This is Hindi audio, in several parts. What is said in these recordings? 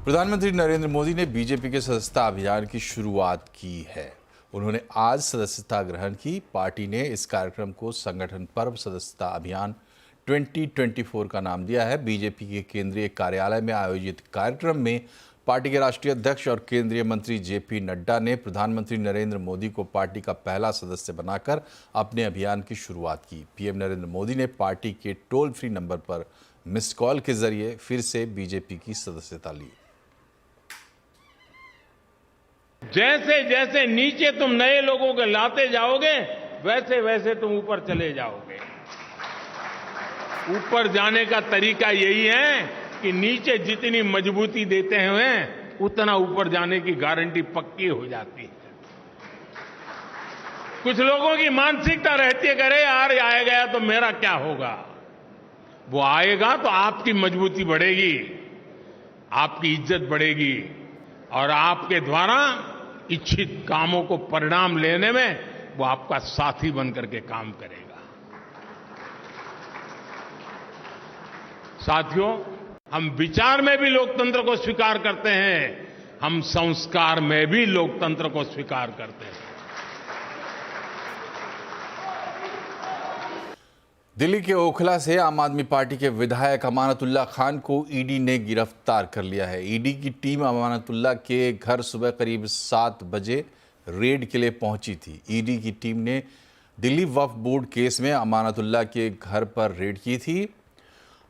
प्रधानमंत्री नरेंद्र मोदी ने बीजेपी के सदस्यता अभियान की शुरुआत की है। उन्होंने आज सदस्यता ग्रहण की। पार्टी ने इस कार्यक्रम को संगठन पर्व सदस्यता अभियान 2024 का नाम दिया है। बीजेपी के केंद्रीय कार्यालय में आयोजित कार्यक्रम में पार्टी के राष्ट्रीय अध्यक्ष और केंद्रीय मंत्री जेपी नड्डा ने प्रधानमंत्री नरेंद्र मोदी को पार्टी का पहला सदस्य बनाकर अपने अभियान की शुरुआत की। पीएम नरेंद्र मोदी ने पार्टी के टोल फ्री नंबर पर मिस्ड कॉल के जरिए फिर से बीजेपी की सदस्यता ली। जैसे जैसे नीचे तुम नए लोगों को लाते जाओगे, वैसे वैसे तुम ऊपर चले जाओगे। ऊपर जाने का तरीका यही है कि नीचे जितनी मजबूती देते हैं उतना ऊपर जाने की गारंटी पक्की हो जाती है। कुछ लोगों की मानसिकता रहती है, करे यार आया गया तो मेरा क्या होगा। वो आएगा तो आपकी मजबूती बढ़ेगी, आपकी इज्जत बढ़ेगी और आपके द्वारा इच्छित कामों को परिणाम लेने में वो आपका साथी बनकर के काम करेगा। साथियों, हम विचार में भी लोकतंत्र को स्वीकार करते हैं, हम संस्कार में भी लोकतंत्र को स्वीकार करते हैं। दिल्ली के ओखला से आम आदमी पार्टी के विधायक अमानतुल्लाह खान को ईडी ने गिरफ्तार कर लिया है। ईडी की टीम अमानतुल्लाह के घर सुबह करीब 7 बजे रेड के लिए पहुंची थी। ईडी की टीम ने दिल्ली वक्फ बोर्ड केस में अमानतुल्लाह के घर पर रेड की थी।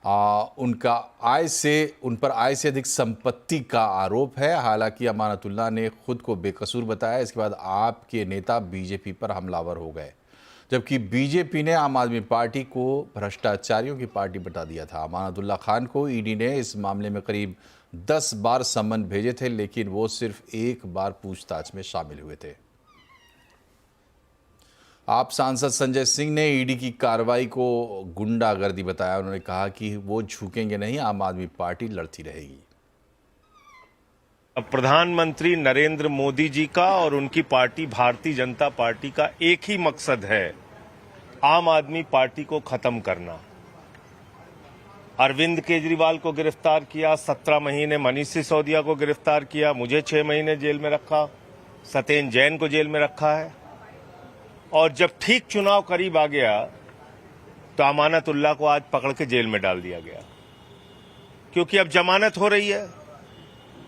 उन पर आय से अधिक संपत्ति का आरोप है। हालांकि अमानतुल्लाह ने खुद को बेकसूर बताया। इसके बाद आप के नेता बीजेपी पर हमलावर हो गए, जबकि बीजेपी ने आम आदमी पार्टी को भ्रष्टाचारियों की पार्टी बता दिया था। अमानतुल्लाह खान को ईडी ने इस मामले में करीब 10 बार सम्मन भेजे थे, लेकिन वो सिर्फ एक बार पूछताछ में शामिल हुए थे। आप सांसद संजय सिंह ने ईडी की कार्रवाई को गुंडागर्दी बताया। उन्होंने कहा कि वो झुकेंगे नहीं, आम आदमी पार्टी लड़ती रहेगी। प्रधानमंत्री नरेंद्र मोदी जी का और उनकी पार्टी भारतीय जनता पार्टी का एक ही मकसद है, आम आदमी पार्टी को खत्म करना। अरविंद केजरीवाल को गिरफ्तार किया, 17 महीने मनीष सिसोदिया को गिरफ्तार किया, मुझे 6 महीने जेल में रखा, सत्येंद्र जैन को जेल में रखा है। और जब ठीक चुनाव करीब आ गया तो अमानतुल्लाह को आज पकड़ के जेल में डाल दिया गया, क्योंकि अब जमानत हो रही है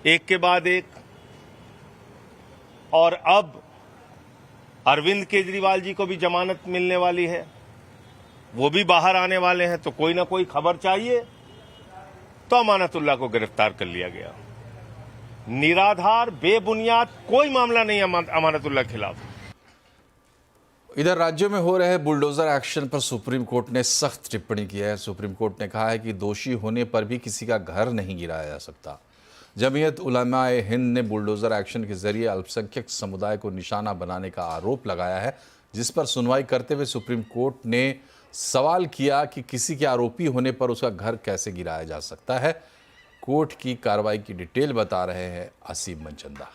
एक के बाद एक। और अब अरविंद केजरीवाल जी को भी जमानत मिलने वाली है, वो भी बाहर आने वाले हैं। तो कोई ना कोई खबर चाहिए, तो अमानतुल्लाह को गिरफ्तार कर लिया गया। निराधार बेबुनियाद कोई मामला नहीं अमानतुल्लाह के खिलाफ। इधर राज्यों में हो रहे बुलडोजर एक्शन पर सुप्रीम कोर्ट ने सख्त टिप्पणी की है। सुप्रीम कोर्ट ने कहा है कि दोषी होने पर भी किसी का घर नहीं गिराया जा सकता। जमीयत उलमाए हिंद ने बुलडोजर एक्शन के जरिए अल्पसंख्यक समुदाय को निशाना बनाने का आरोप लगाया है, जिस पर सुनवाई करते हुए सुप्रीम कोर्ट ने सवाल किया कि किसी के आरोपी होने पर उसका घर कैसे गिराया जा सकता है। कोर्ट की कार्रवाई की डिटेल बता रहे हैं असीम मनचंदा।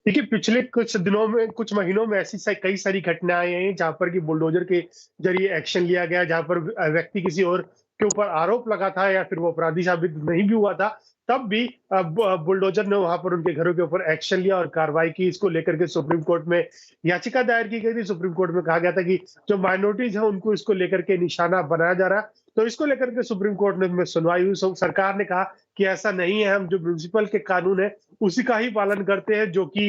देखिए, पिछले कुछ दिनों में, कुछ महीनों में ऐसी कई सारी घटनाएं हैं जहां पर कि बुलडोजर के जरिए एक्शन लिया गया, जहां पर व्यक्ति किसी और के ऊपर आरोप लगा था या फिर वो अपराधी साबित नहीं भी हुआ था, तब भी बुलडोजर ने वहां पर उनके घरों के ऊपर एक्शन लिया और कार्रवाई की। इसको लेकर के सुप्रीम कोर्ट में याचिका दायर की गई थी। सुप्रीम कोर्ट में कहा गया था कि जो माइनॉरिटीज है उनको इसको लेकर के निशाना बनाया जा रहा है। तो इसको लेकर के सुप्रीम कोर्ट में सुनवाई हुई। सरकार ने कहा कि ऐसा नहीं है, हम जो म्युनिसिपल के कानून है उसी का ही पालन करते हैं। जो कि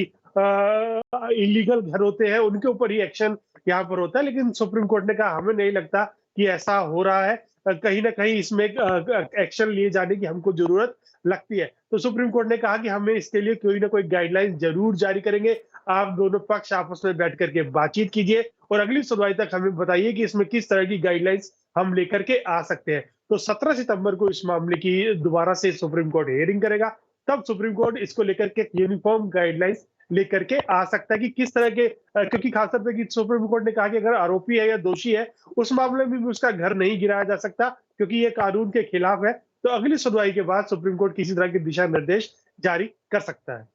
इलीगल घर होते हैं उनके ऊपर ही एक्शन यहाँ पर होता है। लेकिन सुप्रीम कोर्ट ने कहा हमें नहीं लगता कि ऐसा हो रहा है, कहीं ना कहीं इसमें एक्शन लिए जाने की हमको जरूरत लगती है। तो सुप्रीम कोर्ट ने कहा कि हमें इसके लिए कोई ना कोई गाइडलाइन जरूर जारी करेंगे। आप दोनों पक्ष आपस में बैठ करके बातचीत कीजिए और अगली सुनवाई तक हमें बताइए कि इसमें किस तरह की गाइडलाइंस हम लेकर के आ सकते हैं। तो 17 सितंबर को इस मामले की दोबारा से सुप्रीम कोर्ट हियरिंग करेगा। तब सुप्रीम कोर्ट इसको लेकर के यूनिफॉर्म गाइडलाइंस लेकर के आ सकता है कि किस तरह के, क्योंकि खासतौर पर कि सुप्रीम कोर्ट ने कहा कि अगर आरोपी है या दोषी है उस मामले में भी उसका घर नहीं गिराया जा सकता, क्योंकि ये कानून के खिलाफ है। तो अगली सुनवाई के बाद सुप्रीम कोर्ट किसी तरह के दिशा निर्देश जारी कर सकता है।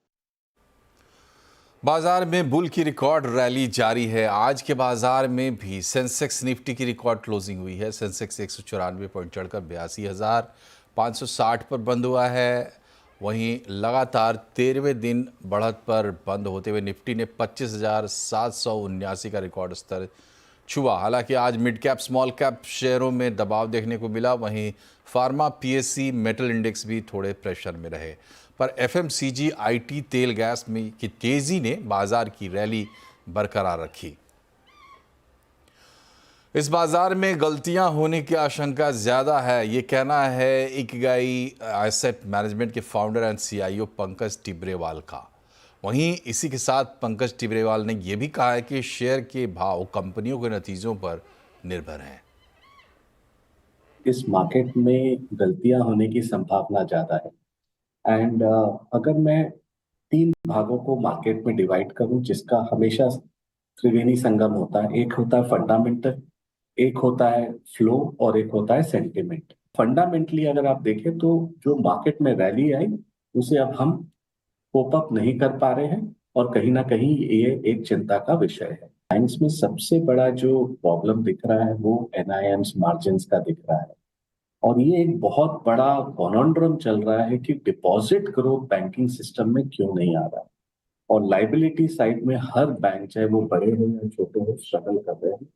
बाजार में बुल की रिकॉर्ड रैली जारी है। आज के बाजार में भी सेंसेक्स निफ्टी की रिकॉर्ड क्लोजिंग हुई है। सेंसेक्स 194 पॉइंट चढ़कर 82,560 पर बंद हुआ है। वहीं लगातार 13वें दिन बढ़त पर बंद होते हुए निफ्टी ने 25,779 का रिकॉर्ड स्तर छुआ। हालांकि आज मिड कैप स्मॉल कैप शेयरों में दबाव देखने को मिला। वहीं फार्मा, पीएससी, मेटल इंडेक्स भी थोड़े प्रेशर में रहे, पर एफएमसीजी, आईटी, तेल गैस में की तेजी ने बाजार की रैली बरकरार रखी। इस बाजार में गलतियां होने की आशंका ज्यादा है, ये कहना है इकिगाई एसेट मैनेजमेंट के founder and CEO Pankaj Tibrewal का। वहीं इसी के साथ पंकज टिब्रेवाल ने यह भी कहा है कि शेयर के भाव कंपनियों के नतीजों पर निर्भर हैं। इस मार्केट में गलतियां होने की संभावना ज्यादा है। एंड अगर मैं 3 भागों को मार्केट में डिवाइड करूं, जिसका हमेशा त्रिवेणी संगम होता है, एक होता है फंडामेंटल, एक होता है फ्लो और एक होता है सेंटिमेंट। फंडामेंटली अगर आप देखें तो जो मार्केट में रैली आई उसे अब हम कोप अप नहीं कर पा रहे हैं और कहीं ना कहीं ये एक चिंता का विषय है। बैंक्स में सबसे बड़ा जो प्रॉब्लम दिख रहा है वो एनआईएम्स मार्जिन्स का दिख रहा है और ये एक बहुत बड़ा कॉन्ड्रम चल रहा है कि डिपॉजिट ग्रोथ बैंकिंग सिस्टम में क्यों नहीं आ रहा और लाइबिलिटी साइड में हर बैंक, चाहे वो बड़े हो या छोटे हो, स्ट्रगल कर रहे हैं,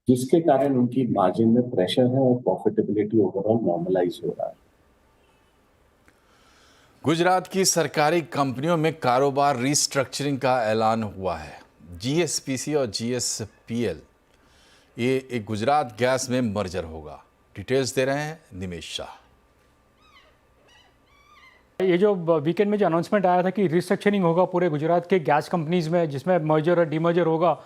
जिसके कारण उनकी मार्जिन में प्रेशर है और प्रॉफिटेबिलिटी ओवरऑल नॉर्मलाइज हो रहा है। गुजरात की सरकारी कंपनियों में कारोबार रीस्ट्रक्चरिंग का ऐलान हुआ है। जीएसपीसी और जीएसपीएल, ये एक गुजरात गैस में मर्जर होगा। डिटेल्स दे रहे हैं निमेश शाह। ये जो वीकेंड में जो अनाउंसमेंट आया था कि रिस्ट्रक्चरिंग होगा पूरे गुजरात के गैस कंपनीज में, जिसमें मर्जर और डीमर्जर होगा,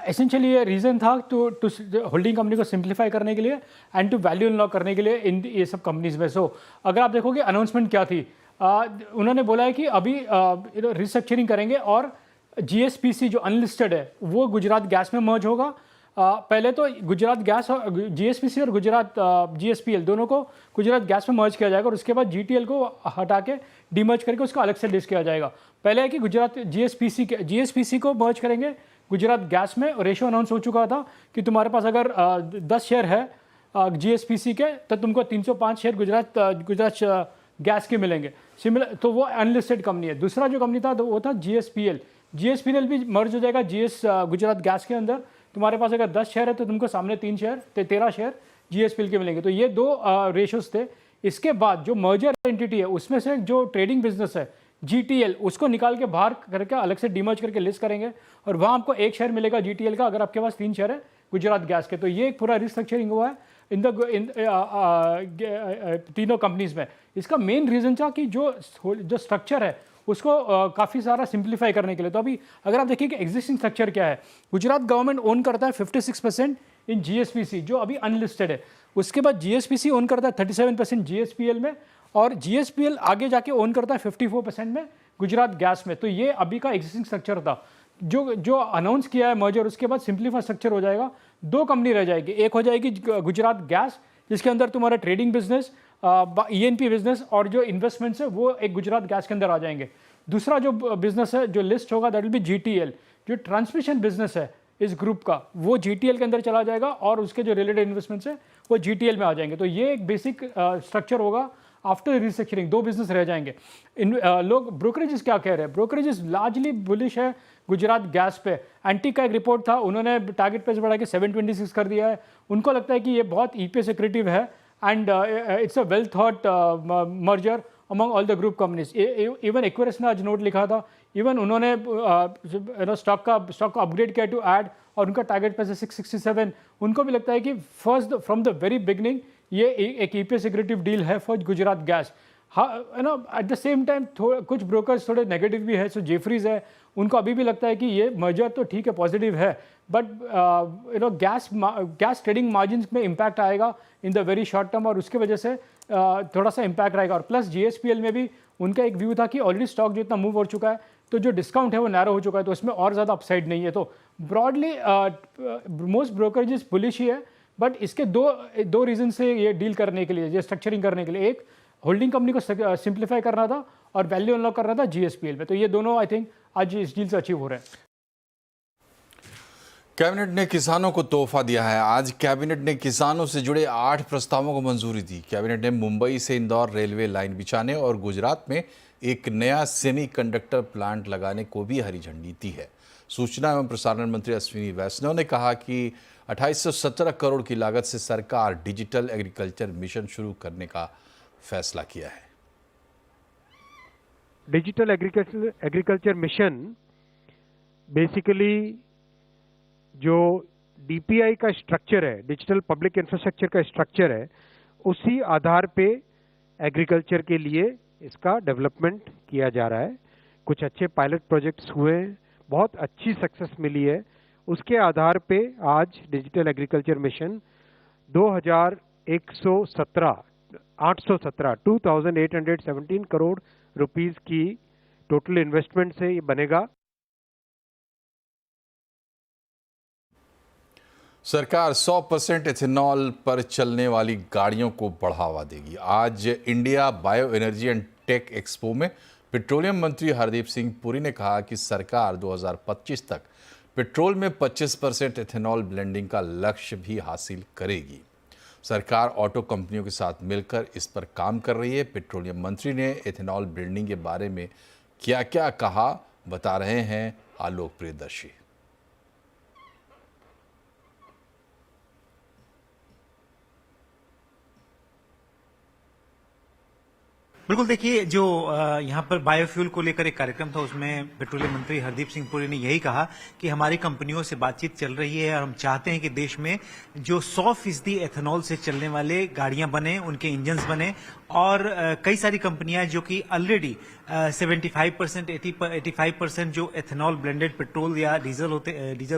एसेंशियली ये रीज़न था टू होल्डिंग कंपनी को सिंप्लीफाई करने के लिए एंड टू वैल्यू अनलॉक करने के लिए इन ये सब कंपनीज में। सो अगर आप देखोगे अनाउंसमेंट क्या थी, उन्होंने बोला है कि अभी रिस्ट्रक्चरिंग करेंगे और जीएसपीसी जो अनलिस्टेड है वो गुजरात गैस में मर्ज होगा। पहले तो गुजरात गैस और जीएसपीसी और गुजरात जीएसपीएल दोनों को गुजरात गैस में मर्ज किया जाएगा और उसके बाद जीटीएल को हटा के डीमर्ज करके उसको अलग से लिस्ट किया जाएगा। पहले है कि गुजरात जीएसपीसी को मर्ज करेंगे गुजरात गैस में। रेशियो अनाउंस हो चुका था कि तुम्हारे पास अगर 10 शेयर है जीएसपीसी के तो तुमको 305 शेयर गुजरात गैस के मिलेंगे। सिमिलर तो वो अनलिस्टेड कंपनी है। दूसरा जो कंपनी था तो वो था जीएसपीएल भी मर्ज हो जाएगा गुजरात गैस के अंदर। तुम्हारे पास अगर 10 शेयर है तो तुमको सामने 3 शेयर 13 शेयर जीएसपीएल के मिलेंगे। तो ये 2 रेशियोज थे। इसके बाद जो मर्जर एंटिटी है उसमें से जो ट्रेडिंग बिजनेस है जीटीएल, उसको निकाल के बाहर करके अलग से डीमर्ज करके लिस्ट करेंगे और वहाँ आपको 1 शेयर मिलेगा जीटीएल का अगर आपके पास 3 शेयर है गुजरात गैस के। तो ये एक पूरा रिस्ट्रक्चरिंग हुआ है इन तीनों कंपनीज में। इसका मेन रीज़न था कि जो स्ट्रक्चर है उसको काफ़ी सारा सिंप्लीफाई करने के लिए। तो अभी अगर आप देखिए कि एग्जिस्टिंग स्ट्रक्चर क्या है, गुजरात गवर्नमेंट ओन करता है 56% इन जीएसपीसी जो अभी अनलिस्टेड है। उसके बाद जीएसपीसी ओन करता है 37% जीएसपीएल में और जीएसपीएल आगे जाके ओन करता है 54% में गुजरात गैस में। तो ये अभी का एग्जिस्टिंग स्ट्रक्चर था। जो अनाउंस किया है मर्जर, उसके बाद सिंप्लीफाई स्ट्रक्चर हो जाएगा। 2 कंपनी रह जाएगी, एक हो जाएगी गुजरात गैस जिसके अंदर तुम्हारा ट्रेडिंग बिजनेस, ईएनपी बिजनेस और जो इन्वेस्टमेंट्स है वो एक गुजरात गैस के अंदर आ जाएंगे। दूसरा जो बिजनेस है जो लिस्ट होगा दैट विल बी जीटीएल, जो ट्रांसमिशन बिजनेस है इस ग्रुप का वो जीटीएल के अंदर चला जाएगा और उसके जो रिलेटेड इन्वेस्टमेंट्स है वो जीटीएल में आ जाएंगे। तो ये एक बेसिक स्ट्रक्चर होगा। आफ्टर रिस्ट्रक्चरिंग 2 बिजनेस रह जाएंगे। लोग ब्रोकरेजेस क्या कह रहे हैं, ब्रोकरेजेस लार्जली बुलिश है गुजरात गैस पे। एंटी का एक रिपोर्ट था, उन्होंने टारगेट प्राइस बढ़ा के 726 कर दिया है। उनको लगता है कि ये बहुत ईपीएस एक्रेटिव है and it's a well thought merger among all the group companies. Even Aquarius ने आज नोट लिखा था, इवन उन्होंने स्टॉक को अपग्रेड किया टू ऐड और उनका टारगेट प्राइस है 667। उनको भी लगता है कि first from the very beginning ये एक ईपीएस एक्रेटिव डील है फॉर गुजरात गैस। हाँ एट द सेम टाइम कुछ ब्रोकर्स थोड़े नेगेटिव भी है। सो जेफरीज है, उनको अभी भी लगता है कि ये मर्जर तो ठीक है, पॉजिटिव है, बट गैस ट्रेडिंग मार्जिन में इम्पैक्ट आएगा in the very short term और उसके वजह से थोड़ा सा इम्पैक्ट रहेगा। और प्लस जीएसपीएल में भी उनका एक व्यू था कि ऑलरेडी स्टॉक जो इतना मूव हो चुका है तो जो डिस्काउंट है वो नैरो हो चुका है, तो उसमें और ज़्यादा अपसाइड नहीं है। तो ब्रॉडली मोस्ट ब्रोकरेजेस बुलिश ही है, बट इसके दो रीज़न से ये डील करने के लिए, ये स्ट्रक्चरिंग करने के लिए, एक होल्डिंग कंपनी को सिंप्लीफाई करना था और वैल्यू अनलॉक करना था जीएसपीएल में। तो ये दोनों आई थिंक आज इस डील से अचीव हो रहे हैं। कैबिनेट ने किसानों को तोहफा दिया है। आज कैबिनेट ने किसानों से जुड़े 8 प्रस्तावों को मंजूरी दी। कैबिनेट ने मुंबई से इंदौर रेलवे लाइन बिछाने और गुजरात में एक नया सेमीकंडक्टर प्लांट लगाने को भी हरी झंडी दी है। सूचना एवं प्रसारण मंत्री अश्विनी वैष्णव ने कहा कि 2817 करोड़ की लागत से सरकार डिजिटल एग्रीकल्चर मिशन शुरू करने का फैसला किया है। डिजिटल एग्रीकल्चर मिशन बेसिकली जो डीपीआई का स्ट्रक्चर है, डिजिटल पब्लिक इंफ्रास्ट्रक्चर का स्ट्रक्चर है, उसी आधार पे एग्रीकल्चर के लिए इसका डेवलपमेंट किया जा रहा है। कुछ अच्छे पायलट प्रोजेक्ट्स हुए हैं, बहुत अच्छी सक्सेस मिली है। उसके आधार पे आज digital agriculture mission 2817 crore rupees की टोटल इन्वेस्टमेंट से ये बनेगा। सरकार 100% एथेनॉल पर चलने वाली गाड़ियों को बढ़ावा देगी। आज India bio energy and tech expo में पेट्रोलियम मंत्री हरदीप सिंह पुरी ने कहा कि सरकार 2025 तक पेट्रोल में 25% एथेनॉल ब्लेंडिंग का लक्ष्य भी हासिल करेगी। सरकार ऑटो कंपनियों के साथ मिलकर इस पर काम कर रही है। पेट्रोलियम मंत्री ने एथेनॉल ब्लेंडिंग के बारे में क्या क्या कहा, बता रहे हैं आलोक प्रियदर्शी। बिल्कुल, देखिए जो यहाँ पर बायोफ्यूल को लेकर एक कार्यक्रम था, उसमें पेट्रोलियम मंत्री हरदीप सिंह पुरी ने यही कहा कि हमारी कंपनियों से बातचीत चल रही है और हम चाहते हैं कि देश में जो 100% एथेनॉल से चलने वाले गाड़ियां बने, उनके इंजन्स बने और कई सारी कंपनियां जो कि ऑलरेडी 75% 85% जो एथेनॉल ब्लेंडेड पेट्रोल या डीजल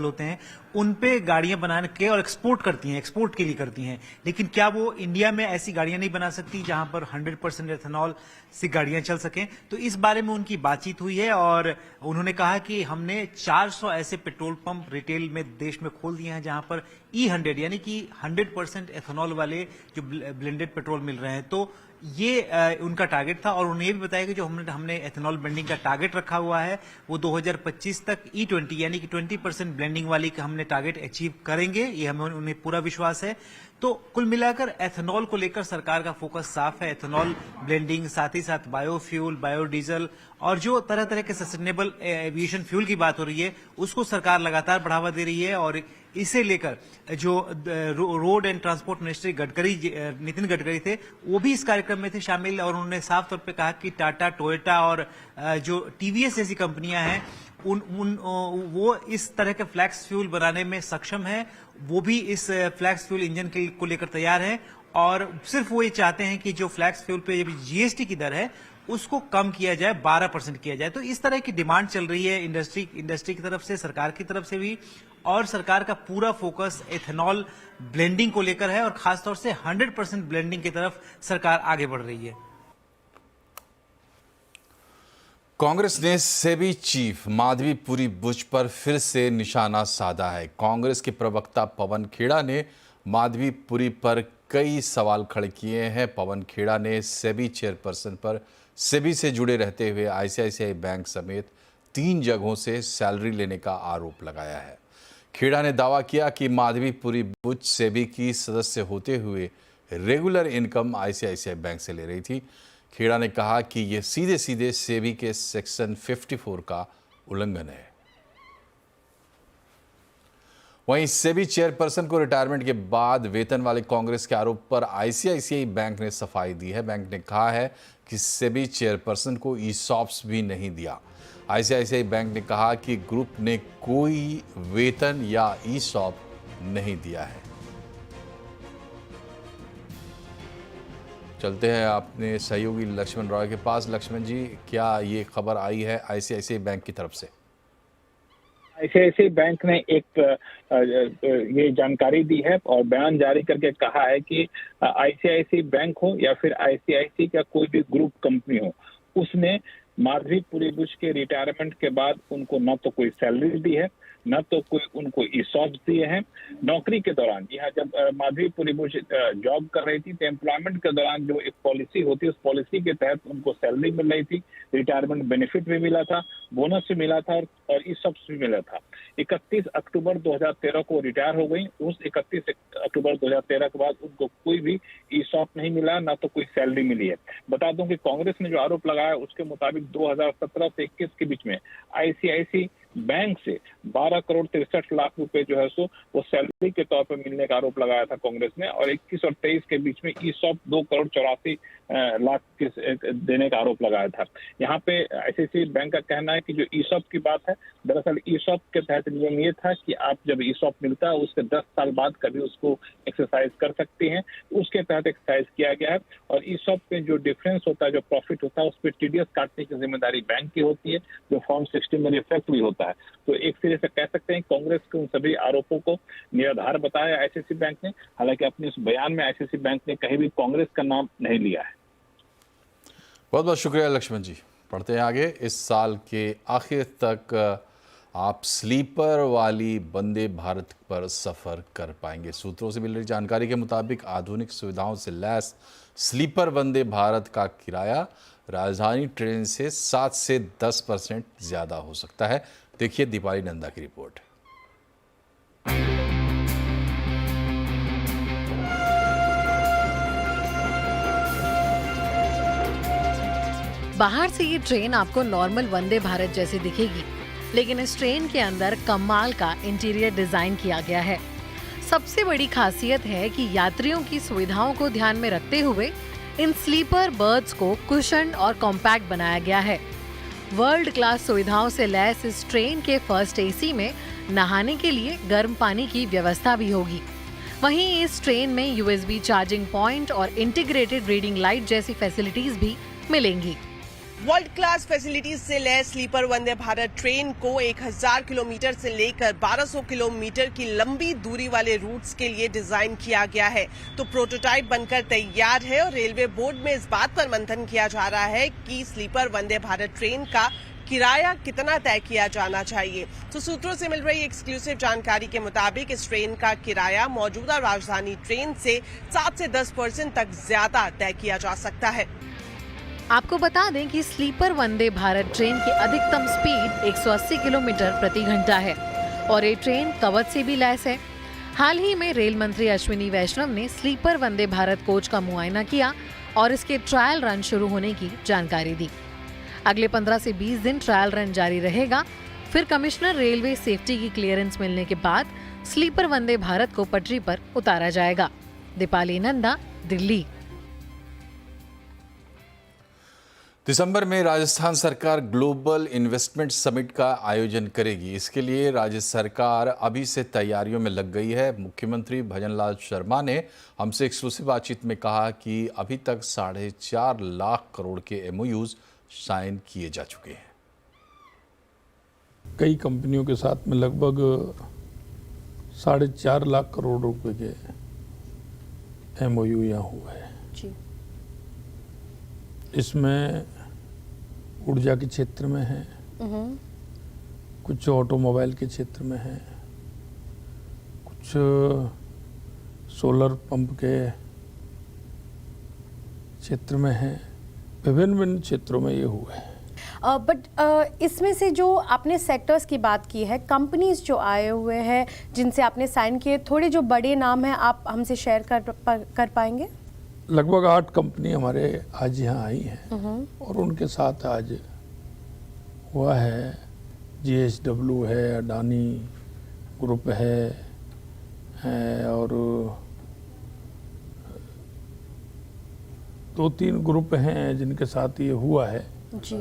होते हैं उन पे गाड़ियां बनाने के और एक्सपोर्ट करती हैं, एक्सपोर्ट के लिए करती हैं। लेकिन क्या वो इंडिया में ऐसी गाड़ियां नहीं बना सकती जहां पर 100% एथेनॉल से गाड़ियां चल सकें? तो इस बारे में उनकी बातचीत हुई है और उन्होंने कहा कि हमने 400 ऐसे पेट्रोल पंप रिटेल में देश में खोल दिए हैं जहां पर E100 यानी कि 100% एथेनॉल वाले जो ब्लेंडेड पेट्रोल मिल रहे हैं। तो ये उनका टारगेट था और उन्हें ये भी बताया कि जो हमने एथेनॉल ब्लेंडिंग का टारगेट रखा हुआ है वो 2025 तक E20 यानी कि 20% ब्लेंडिंग वाली का हमने टारगेट अचीव करेंगे, ये हमें उन्हें पूरा विश्वास है। तो कुल मिलाकर एथेनॉल को लेकर सरकार का फोकस साफ है। एथेनॉल ब्लेंडिंग, साथ ही साथ बायोफ्यूल, बायोडीजल और जो तरह तरह के सस्टेनेबल एविएशन फ्यूल की बात हो रही है उसको सरकार लगातार बढ़ावा दे रही है। और इसे लेकर जो road and transport ministry Nitin Gadkari थे, वो भी इस कार्यक्रम में थे शामिल और उन्होंने साफ तौर पे कहा कि टाटा, टोयोटा और जो टीवीएस जैसी कंपनियां हैं वो इस तरह के फ्लैक्स फ्यूल बनाने में सक्षम है। वो भी इस फ्लैक्स फ्यूल इंजन को लेकर तैयार है और सिर्फ वो ये चाहते हैं कि जो फ्लैक्स फ्यूल पे जीएसटी की दर है उसको कम किया जाए, 12% किया जाए। तो इस तरह की डिमांड चल रही है इंडस्ट्री की तरफ से, सरकार की तरफ से भी, और सरकार का पूरा फोकस एथेनॉल ब्लेंडिंग को लेकर है और खासतौर से 100% ब्लेंडिंग की तरफ सरकार आगे बढ़ रही है। कांग्रेस ने सेबी चीफ माधवीपुरी बुच पर फिर से निशाना साधा है। कांग्रेस के प्रवक्ता पवन खेड़ा ने माधवीपुरी पर कई सवाल खड़े किए हैं। पवन खेड़ा ने सेबी चेयरपर्सन पर सेबी से जुड़े रहते हुए आईसीआईसीआई बैंक समेत 3 जगहों से सैलरी लेने का आरोप लगाया है। खेड़ा ने दावा किया कि माधवीपुरी बुच सेबी की सदस्य होते हुए रेगुलर इनकम आईसीआईसीआई बैंक से ले रही थी। खेड़ा ने कहा कि यह सीधे सीधे सेबी के सेक्शन 54 का उल्लंघन है। वहीं सेबी चेयरपर्सन को रिटायरमेंट के बाद वेतन वाले कांग्रेस के आरोप पर आईसीआईसीआई बैंक ने सफाई दी है। बैंक ने कहा है कि सेबी चेयरपर्सन को ईसॉप्स भी नहीं दिया। आईसीआईसीआई बैंक ने कहा कि ग्रुप ने कोई वेतन या ईसॉप नहीं दिया है। चलते हैं अपने सहयोगी लक्ष्मण रॉय के पास। लक्ष्मण जी, क्या ये खबर आई है आईसीआईसीआई बैंक की तरफ से? आईसीआईसीआई बैंक ने एक ये जानकारी दी है और बयान जारी करके कहा है कि आईसीआईसीआई बैंक हो या फिर आईसीआईसीआई का कोई भी ग्रुप कंपनी हो, उसने माधवीपुरी बुच के रिटायरमेंट के बाद उनको न तो कोई सैलरी दी है, न तो कोई उनको ईसॉप दिए हैं। नौकरी के दौरान, यहाँ जब माधवीपुरी जॉब कर रही थी तो एम्प्लॉयमेंट के दौरान जो एक पॉलिसी होती है, उस पॉलिसी के तहत उनको सैलरी मिल रही थी, रिटायरमेंट बेनिफिट भी मिला था, बोनस भी मिला था और ईसॉप्स भी मिला था। 31 अक्टूबर 2013 को रिटायर हो गई। उस 31 अक्टूबर 2013 के बाद उनको कोई भी ईसॉप नहीं मिला, ना तो कोई सैलरी मिली है। बता दूं कि कांग्रेस ने जो आरोप लगाया उसके मुताबिक 2017 से 21 के बीच में आईसीआईसी बैंक से 12 करोड़ 63 लाख रुपए जो है सो वो सैलरी के तौर पर मिलने का आरोप लगाया था कांग्रेस ने, और 21 और 23 के बीच में ईसॉप 2 करोड़ 84 लाख देने का आरोप लगाया था। यहाँ पे आईसीआईसी बैंक का कहना है कि जो ईसॉप की बात है, दरअसल ईसॉप के तहत नियम ये था कि आप जब ईसॉप मिलता है उसके 10 साल बाद कभी उसको एक्सरसाइज कर सकते हैं, उसके तहत एक्सरसाइज किया गया है। और ईसॉप में जो डिफरेंस होता है, जो प्रॉफिट होता है, उस पर टीडीएस काटने की जिम्मेदारी बैंक की होती है, जो फॉर्म 60 में रिफ्लेक्ट भी होता है। तो एक सिरे से कह सकते हैं कांग्रेस के उन सभी आरोपों को निराधार बताया आईसीआईसी बैंक ने। हालांकि अपने इस बयान में आईसीआईसी बैंक ने कहीं भी कांग्रेस का नाम नहीं लिया है। बहुत बहुत शुक्रिया लक्ष्मण जी। पढ़ते हैं आगे। इस साल के आखिर तक आप स्लीपर वाली वंदे भारत पर सफ़र कर पाएंगे। सूत्रों से मिल रही जानकारी के मुताबिक आधुनिक सुविधाओं से लैस स्लीपर वंदे भारत का किराया राजधानी ट्रेन से 7 से 10% ज़्यादा हो सकता है। देखिए दीपाली नंदा की रिपोर्ट। बाहर से ये ट्रेन आपको नॉर्मल वंदे भारत जैसी दिखेगी, लेकिन इस ट्रेन के अंदर कमाल का इंटीरियर डिजाइन किया गया है। सबसे बड़ी खासियत है कि यात्रियों की सुविधाओं को ध्यान में रखते हुए इन स्लीपर बर्थ्स को कुशन और कॉम्पैक्ट बनाया गया है। वर्ल्ड क्लास सुविधाओं से लैस इस ट्रेन के फर्स्ट एसी में नहाने के लिए गर्म पानी की व्यवस्था भी होगी। वहीं इस ट्रेन में यूएसबी चार्जिंग पॉइंट और इंटीग्रेटेड रीडिंग लाइट जैसी फैसिलिटीज भी मिलेंगी। वर्ल्ड क्लास फैसिलिटीज से lace sleeper Vande Bharat train को 1000 किलोमीटर से लेकर 1200 किलोमीटर की लंबी दूरी वाले रूट्स के लिए डिजाइन किया गया है। तो प्रोटोटाइप बनकर तैयार है और रेलवे बोर्ड में इस बात पर मंथन किया जा रहा है कि स्लीपर वंदे भारत ट्रेन का किराया कितना तय किया जाना चाहिए। तो सूत्रों से मिल रही एक्सक्लूसिव जानकारी के मुताबिक इस ट्रेन का किराया मौजूदा राजधानी ट्रेन से 7 से 10% तक ज्यादा तय किया जा सकता है। आपको बता दें कि स्लीपर वंदे भारत ट्रेन की अधिकतम स्पीड 180 किलोमीटर प्रति घंटा है और ये ट्रेन कवच से भी लैस है। हाल ही में रेल मंत्री अश्विनी वैष्णव ने स्लीपर वंदे भारत कोच का मुआयना किया और इसके ट्रायल रन शुरू होने की जानकारी दी। अगले 15 से 20 दिन ट्रायल रन जारी रहेगा। फिर कमिश्नर रेलवे सेफ्टी की क्लियरेंस मिलने के बाद स्लीपर वंदे भारत को पटरी पर उतारा जाएगा। दीपाली नंदा, दिल्ली। दिसंबर में राजस्थान सरकार ग्लोबल इन्वेस्टमेंट समिट का आयोजन करेगी। इसके लिए राज्य सरकार अभी से तैयारियों में लग गई है। मुख्यमंत्री भजनलाल शर्मा ने हमसे एक्सक्लूसिव बातचीत में कहा कि अभी तक 4.5 लाख करोड़ के एमओयूज साइन किए जा चुके हैं। कई कंपनियों के साथ में लगभग 4.5 लाख करोड़ रुपए के एमओयू यहाँ हुआ है जी। इसमें ऊर्जा के क्षेत्र में है, कुछ ऑटोमोबाइल के क्षेत्र में है, कुछ सोलर पंप के क्षेत्र में है, विभिन्न क्षेत्रों में ये हुआ है। बट इसमें से जो आपने सेक्टर्स की बात की है, कंपनीज जो आए हुए हैं जिनसे आपने साइन किए, थोड़े जो बड़े नाम हैं आप हमसे शेयर कर पाएंगे? लगभग 8 कंपनी हमारे आज यहाँ आई हैं और उनके साथ आज हुआ है। JSW है, अडानी ग्रुप है और 2-3 ग्रुप हैं जिनके साथ ये हुआ है जी।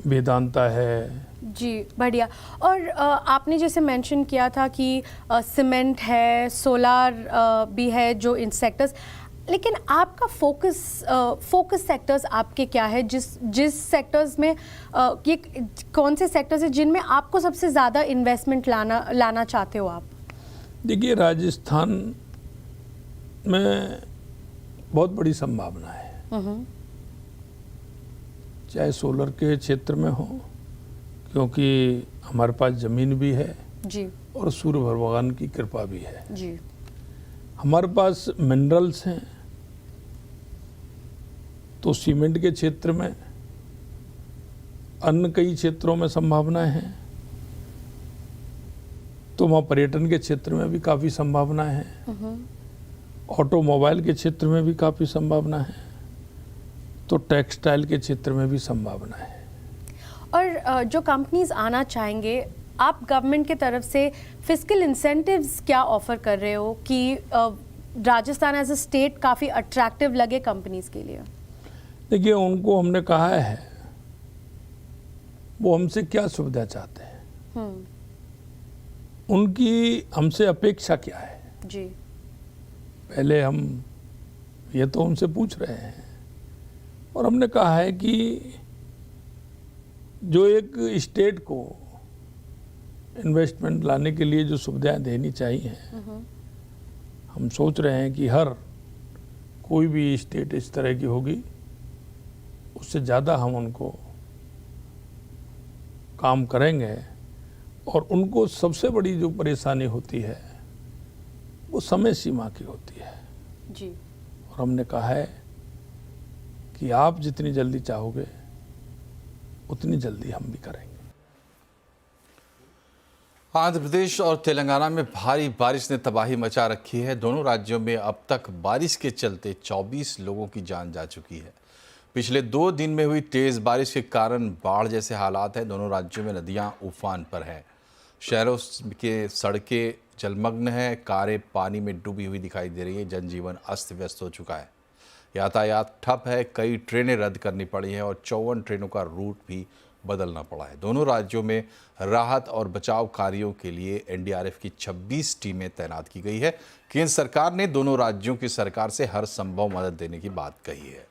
वेदांता है जी, बढ़िया। और आपने जैसे मेंशन किया था कि सीमेंट है, सोलार भी है जो इन सेक्टर्स, लेकिन आपका फोकस सेक्टर्स आपके क्या है? जिस सेक्टर्स में ये कौन से सेक्टर्स हैं जिनमें आपको सबसे ज़्यादा इन्वेस्टमेंट लाना चाहते हो आप? देखिए, राजस्थान में बहुत बड़ी संभावना है, चाहे सोलर के क्षेत्र में हो, क्योंकि हमारे पास ज़मीन भी है जी और सूर्य भगवान की कृपा भी है। जी हमारे पास मिनरल्स हैं, तो सीमेंट के क्षेत्र में, अन्य कई क्षेत्रों में संभावनाएं हैं, तो वहाँ पर्यटन के क्षेत्र में भी काफ़ी संभावनाएं हैं, ऑटोमोबाइल के क्षेत्र में भी काफ़ी संभावना है, तो टेक्सटाइल के क्षेत्र में भी संभावना है। और जो कंपनीज आना चाहेंगे, आप गवर्नमेंट की तरफ से फिस्कल इंसेंटिव्स क्या ऑफर कर रहे हो कि राजस्थान एज अ स्टेट काफ़ी अट्रैक्टिव लगे कंपनीज के लिए? देखिए, उनको हमने कहा है वो हमसे क्या सुविधा चाहते हैं, उनकी हमसे अपेक्षा क्या है। जी पहले हम ये तो उनसे पूछ रहे हैं, और हमने कहा है कि जो एक स्टेट को इन्वेस्टमेंट लाने के लिए जो सुविधाएं देनी चाहिए, हम सोच रहे हैं कि हर कोई भी स्टेट इस तरह की होगी, उससे ज़्यादा हम उनको काम करेंगे। और उनको सबसे बड़ी जो परेशानी होती है वो समय सीमा की होती है। जी और हमने कहा है कि आप जितनी जल्दी चाहोगे उतनी जल्दी हम भी करेंगे। आंध्र प्रदेश और तेलंगाना में भारी बारिश ने तबाही मचा रखी है। दोनों राज्यों में अब तक बारिश के चलते 24 लोगों की जान जा चुकी है। पिछले 2 दिन में हुई तेज बारिश के कारण बाढ़ जैसे हालात हैं। दोनों राज्यों में नदियां उफान पर हैं। शहरों के सड़कें जलमग्न हैं, कारें पानी में डूबी हुई दिखाई दे रही है। जनजीवन अस्त व्यस्त हो चुका है, यातायात ठप है, कई ट्रेनें रद्द करनी पड़ी हैं और 54 ट्रेनों का रूट भी बदलना पड़ा है। दोनों राज्यों में राहत और बचाव कार्यों के लिए एनडीआरएफ की 26 टीमें तैनात की गई है। केंद्र सरकार ने दोनों राज्यों की सरकार से हर संभव मदद देने की बात कही है।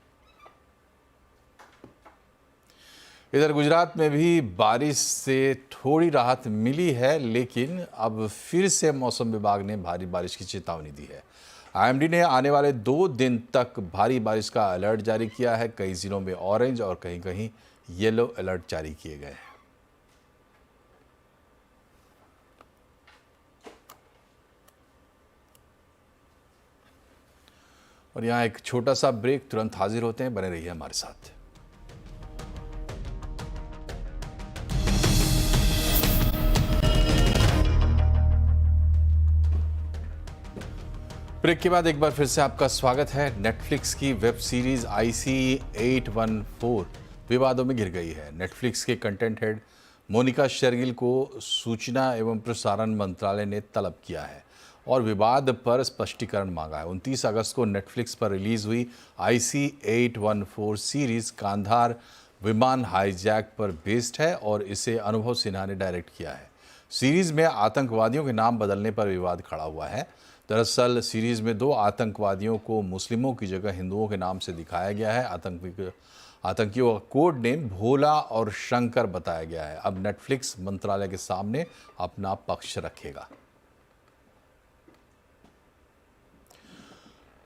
इधर गुजरात में भी बारिश से थोड़ी राहत मिली है, लेकिन अब फिर से मौसम विभाग ने भारी बारिश की चेतावनी दी है। आईएमडी ने आने वाले 2 दिन तक भारी बारिश का अलर्ट जारी किया है। कई जिलों में ऑरेंज और कहीं कहीं येलो अलर्ट जारी किए गए हैं। और यहाँ एक छोटा सा ब्रेक, तुरंत हाजिर होते हैं, बने रहिए हमारे साथ। ब्रेक के बाद एक बार फिर से आपका स्वागत है। नेटफ्लिक्स की वेब सीरीज IC-814 विवादों में घिर गई है। नेटफ्लिक्स के कंटेंट हेड मोनिका शेरगिल को सूचना एवं प्रसारण मंत्रालय ने तलब किया है और विवाद पर स्पष्टीकरण मांगा है। 29 अगस्त को नेटफ्लिक्स पर रिलीज हुई IC-814 सीरीज कांधार विमान हाईजैक पर बेस्ड है और इसे अनुभव सिन्हा ने डायरेक्ट किया है। सीरीज में आतंकवादियों के नाम बदलने पर विवाद खड़ा हुआ है। दरअसल सीरीज में 2 आतंकवादियों को मुस्लिमों की जगह हिंदुओं के नाम से दिखाया गया है। आतंकियों का कोड नेम भोला और शंकर बताया गया है। अब नेटफ्लिक्स मंत्रालय के सामने अपना पक्ष रखेगा।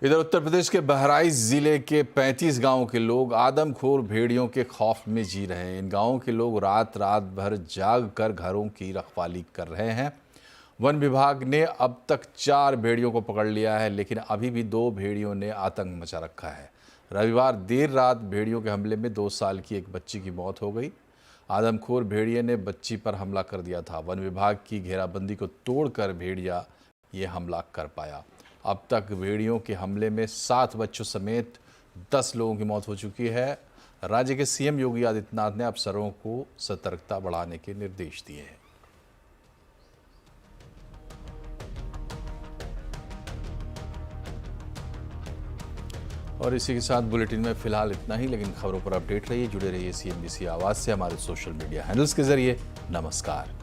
इधर उत्तर प्रदेश के बहराइच जिले के 35 गांवों के लोग आदमखोर भेड़ियों के खौफ में जी रहे हैं। इन गांवों के लोग रात भर जाग कर घरों की रखवाली कर रहे हैं। वन विभाग ने अब तक 4 भेड़ियों को पकड़ लिया है, लेकिन अभी भी 2 भेड़ियों ने आतंक मचा रखा है। रविवार देर रात भेड़ियों के हमले में 2 साल की एक बच्ची की मौत हो गई। आदमखोर भेड़िए ने बच्ची पर हमला कर दिया था। वन विभाग की घेराबंदी को तोड़कर भेड़िया ये हमला कर पाया। अब तक भेड़ियों के हमले में 7 बच्चों समेत 10 लोगों की मौत हो चुकी है। राज्य के सीएम योगी आदित्यनाथ ने अफसरों को सतर्कता बढ़ाने के निर्देश दिए हैं। और इसी के साथ बुलेटिन में फिलहाल इतना ही, लेकिन खबरों पर अपडेट रहिए, जुड़े रहिए CNBC आवाज़ से हमारे सोशल मीडिया हैंडल्स के जरिए। नमस्कार।